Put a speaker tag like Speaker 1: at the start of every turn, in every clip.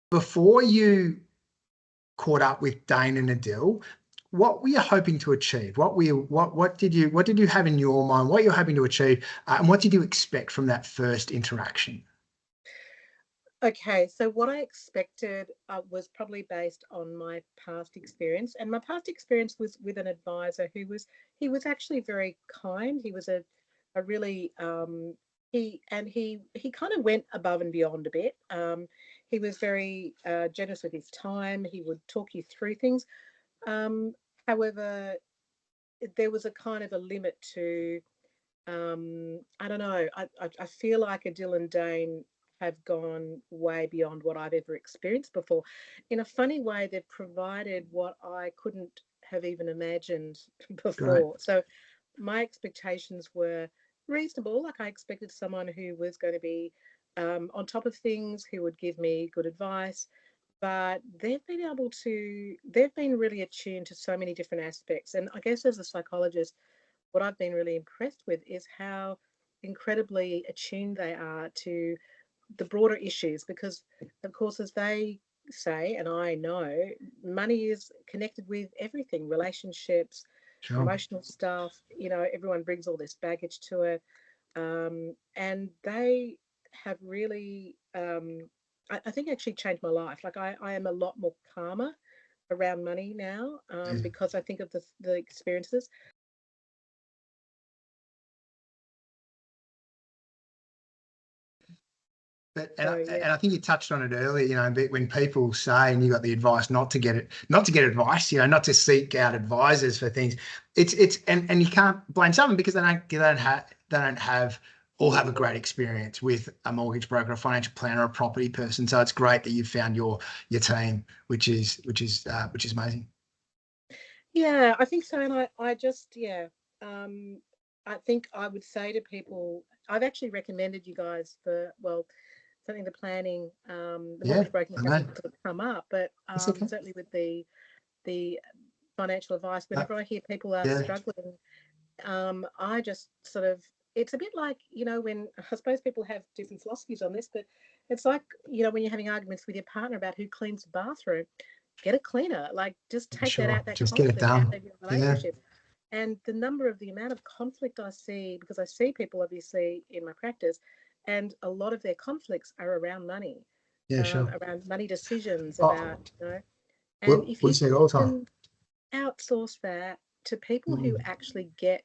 Speaker 1: before you caught up with Dane and Adil, what were you hoping to achieve? What did you have in your mind? What you're hoping to achieve, and what did you expect from that first interaction?
Speaker 2: Okay, so what I expected was probably based on my past experience, and my past experience was with an advisor he was actually very kind. He was a really he kind of went above and beyond a bit. He was very generous with his time. He would talk you through things. Um, However, there was a kind of a limit to I don't know. I feel like Adil and Dane have gone way beyond what I've ever experienced before. In a funny way, they've provided what I couldn't have even imagined
Speaker 1: Great.
Speaker 2: before. So my expectations were reasonable. Like I expected someone who was going to be on top of things, who would give me good advice. But they've been really attuned to so many different aspects. And I guess as a psychologist, what I've been really impressed with is how incredibly attuned they are to the broader issues. Because, of course, as they say, and I know, money is connected with everything, relationships,
Speaker 1: Sure.
Speaker 2: emotional stuff. Everyone brings all this baggage to it. And they have really, I think, actually changed my life. Like, I am a lot more calmer around money now
Speaker 1: Yeah.
Speaker 2: because I think of the experiences.
Speaker 1: But
Speaker 2: So, yeah.
Speaker 1: and I think you touched on it earlier, but when people say, and you got the advice not to get advice, not to seek out advisors for things, and you can't blame someone because they don't have or have a great experience with a mortgage broker, a financial planner, a property person. So it's great that you found your team, which is amazing.
Speaker 2: Yeah, I think so. And I just, yeah, um, I think I would say to people, I've actually recommended you guys for, well, certainly the
Speaker 1: Yeah,
Speaker 2: mortgage broking
Speaker 1: I know.
Speaker 2: hasn't sort of come up, but
Speaker 1: That's okay.
Speaker 2: certainly with the financial advice,
Speaker 1: Uh,
Speaker 2: whenever I hear people are
Speaker 1: yeah,
Speaker 2: struggling, I just sort of, it's a bit like, when I suppose people have different philosophies on this, but it's like, when you're having arguments with your partner about who cleans the bathroom, get a cleaner. Like, just take
Speaker 1: sure.
Speaker 2: that
Speaker 1: Just get it
Speaker 2: conflict out
Speaker 1: done.
Speaker 2: of your
Speaker 1: Yeah,
Speaker 2: relationship. And the amount of conflict I see, because I see people obviously in my practice, and a lot of their conflicts are around money,
Speaker 1: yeah, sure.
Speaker 2: around money decisions,
Speaker 1: Oh,
Speaker 2: about, and
Speaker 1: we
Speaker 2: if
Speaker 1: we
Speaker 2: you
Speaker 1: see it all the time.
Speaker 2: can outsource that to people who
Speaker 1: Mm.
Speaker 2: actually get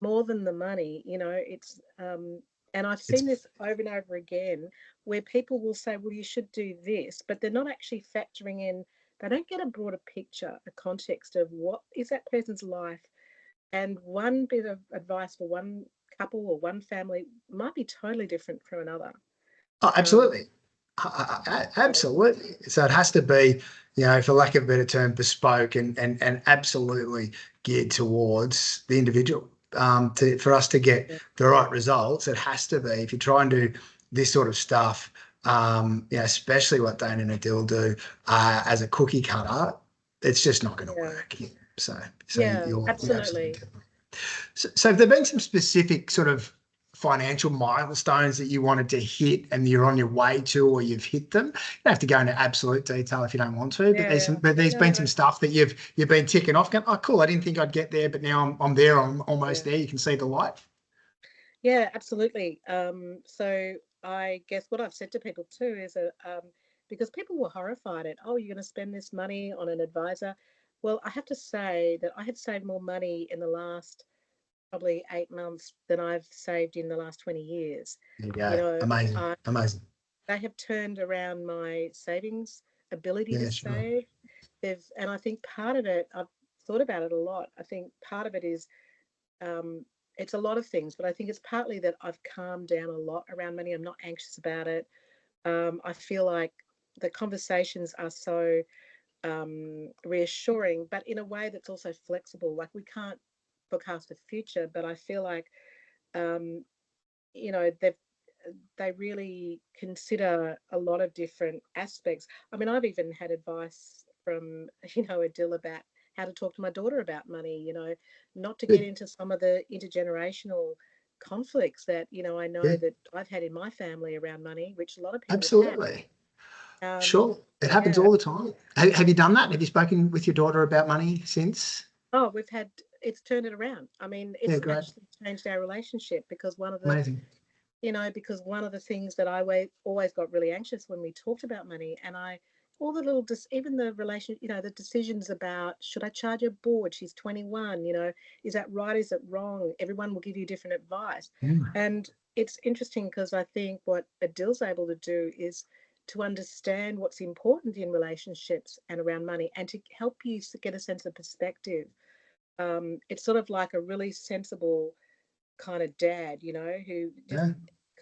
Speaker 2: more than the money, it's and I've
Speaker 1: It's
Speaker 2: seen this over and over again where people will say, well, you should do this, but they're not actually factoring in, they don't get a broader picture, a context of what is that person's life. And one bit of advice for one couple or one family might be totally different from another.
Speaker 1: Oh,
Speaker 2: Um,
Speaker 1: absolutely. Absolutely. So it has to be, for lack of a better term, bespoke and absolutely geared towards the individual. For us to get
Speaker 2: yeah,
Speaker 1: the right results, it has to be. If you try and do this sort of stuff, especially what Dane and Adil do as a cookie cutter, it's just not going to
Speaker 2: yeah,
Speaker 1: work. So, so
Speaker 2: yeah,
Speaker 1: you're
Speaker 2: absolutely.
Speaker 1: absolutely. So have there been some specific sort of financial milestones that you wanted to hit and you're on your way to, or you've hit them? You don't have to go into absolute detail if you don't want to, but
Speaker 2: Yeah,
Speaker 1: there's
Speaker 2: no,
Speaker 1: been some stuff that you've been ticking off. Going, oh, cool! I didn't think I'd get there, but now I'm there. I'm almost
Speaker 2: yeah.
Speaker 1: there. You can see the light.
Speaker 2: Yeah, absolutely. So I guess what I've said to people too is that because people were horrified at, oh, you're going to spend this money on an advisor. Well, I have to say that I have saved more money in the last probably 8 months than I've saved in the last 20 years.
Speaker 1: There you
Speaker 2: You
Speaker 1: go.
Speaker 2: know,
Speaker 1: Amazing.
Speaker 2: I,
Speaker 1: Amazing.
Speaker 2: they have turned around my savings ability to
Speaker 1: Yeah, sure.
Speaker 2: save. And I think part of it, I've thought about it a lot. I think part of it is um, it's a lot of things, but I think it's partly that I've calmed down a lot around money. I'm not anxious about it. I feel like the conversations are so reassuring, but in a way that's also flexible. Like we can't forecast the future, but I feel like um, you know they really consider a lot of different aspects. I mean, I've even had advice from Adil about how to talk to my daughter about money. Not to get
Speaker 1: Good.
Speaker 2: into some of the intergenerational conflicts that I know
Speaker 1: Yeah,
Speaker 2: that I've had in my family around money, which a lot of people have had.
Speaker 1: absolutely. Sure. It happens
Speaker 2: Yeah.
Speaker 1: all the time. Have you done that? Have you spoken with your daughter about money since?
Speaker 2: Oh, it's turned it around. I mean,
Speaker 1: Yeah,
Speaker 2: it's
Speaker 1: great.
Speaker 2: actually changed our relationship because
Speaker 1: Amazing.
Speaker 2: because one of the things that I always got really anxious when we talked about money, and all the little, even the relation, the decisions about, should I charge her board? She's 21, is that right? Is it wrong? Everyone will give you different advice.
Speaker 1: Mm.
Speaker 2: And it's interesting because I think what Adil's able to do is to understand what's important in relationships and around money and to help you get a sense of perspective. It's sort of like a really sensible kind of dad, who just
Speaker 1: Yeah.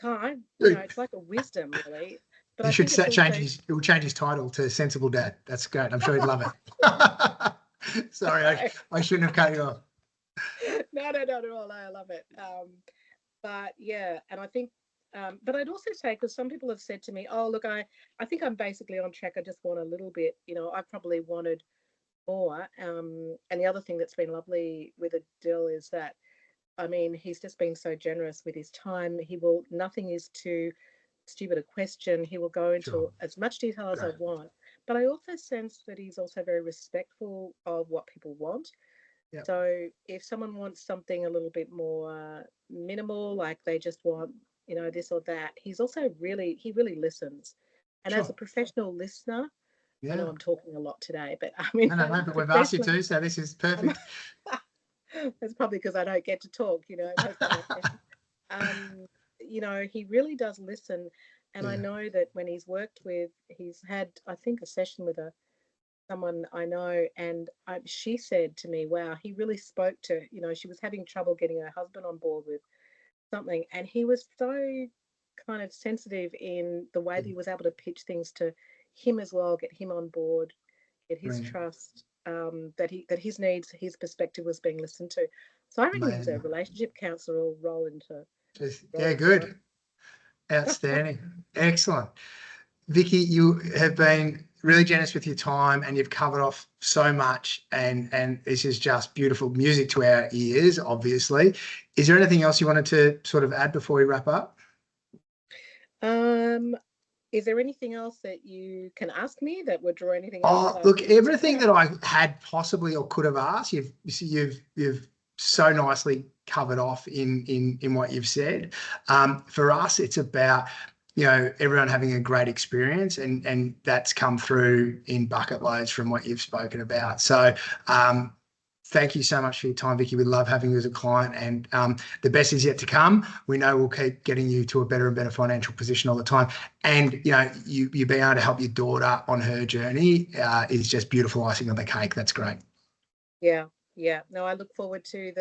Speaker 2: can't, it's like a wisdom really. But
Speaker 1: You
Speaker 2: I
Speaker 1: should
Speaker 2: think it's also
Speaker 1: it will change his title to Sensible Dad. That's great. I'm sure he'd love it. Sorry, I shouldn't have cut you off.
Speaker 2: no, not at all. I love it. But yeah, and I think, but I'd also say, because some people have said to me, oh, look, I think I'm basically on track. I just want a little bit, I probably wanted more. And the other thing that's been lovely with Adil is that, I mean, he's just been so generous with his time. Nothing is too stupid a question. He will go
Speaker 1: Sure.
Speaker 2: into as much detail as I
Speaker 1: Great.
Speaker 2: want. But I also sense that he's also very respectful of what people want.
Speaker 1: Yep.
Speaker 2: So if someone wants something a little bit more minimal, like they just want, this or that, he really listens. And as a
Speaker 1: Sure.
Speaker 2: professional listener, I know
Speaker 1: Yeah.
Speaker 2: I'm talking a lot today, but I mean,
Speaker 1: No, but we've asked you
Speaker 2: professional,
Speaker 1: to, so this is
Speaker 2: um,
Speaker 1: perfect.
Speaker 2: that's probably because I don't get to talk, most of my sessions. He really does listen. And I
Speaker 1: Yeah.
Speaker 2: know that when he's had, I think, a session with someone I know, and she said to me, wow, he really spoke to, she was having trouble getting her husband on board with something. And he was so kind of sensitive in the way that he was able to pitch things to him as well, get him on board, get his
Speaker 1: Brilliant.
Speaker 2: trust, that his needs, his perspective was being listened to. So I reckon he's a
Speaker 1: Amazing.
Speaker 2: relationship counsellor or roll
Speaker 1: Yeah,
Speaker 2: into one.
Speaker 1: good. Outstanding. Excellent. Vicki, you have been really generous with your time and you've covered off so much, and this is just beautiful music to our ears, obviously. Is there anything else you wanted to sort of add before we wrap up?
Speaker 2: Is there anything else that you can ask me that would draw anything else that
Speaker 1: Oh,
Speaker 2: I
Speaker 1: look,
Speaker 2: missed?
Speaker 1: everything that I had possibly or could have asked, you've so nicely covered off in what you've said. For us, it's about everyone having a great experience, and that's come through in bucket loads from what you've spoken about. So thank you so much for your time, Vicki. We love having you as a client, and the best is yet to come. We know we'll keep getting you to a better and better financial position all the time. And you being able to help your daughter on her journey is just beautiful icing on the cake. That's great.
Speaker 2: Yeah, yeah. No, I look forward to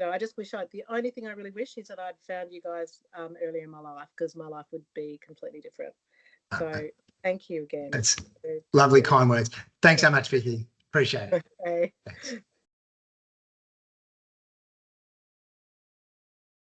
Speaker 2: I just wish the only thing I really wish is that I'd found you guys earlier in my life, because my life would be completely different. So thank you again.
Speaker 1: It's
Speaker 2: For
Speaker 1: lovely,
Speaker 2: giving me.
Speaker 1: kind words. Thanks so much, Vicki. Appreciate it.
Speaker 2: Okay.
Speaker 1: Thanks.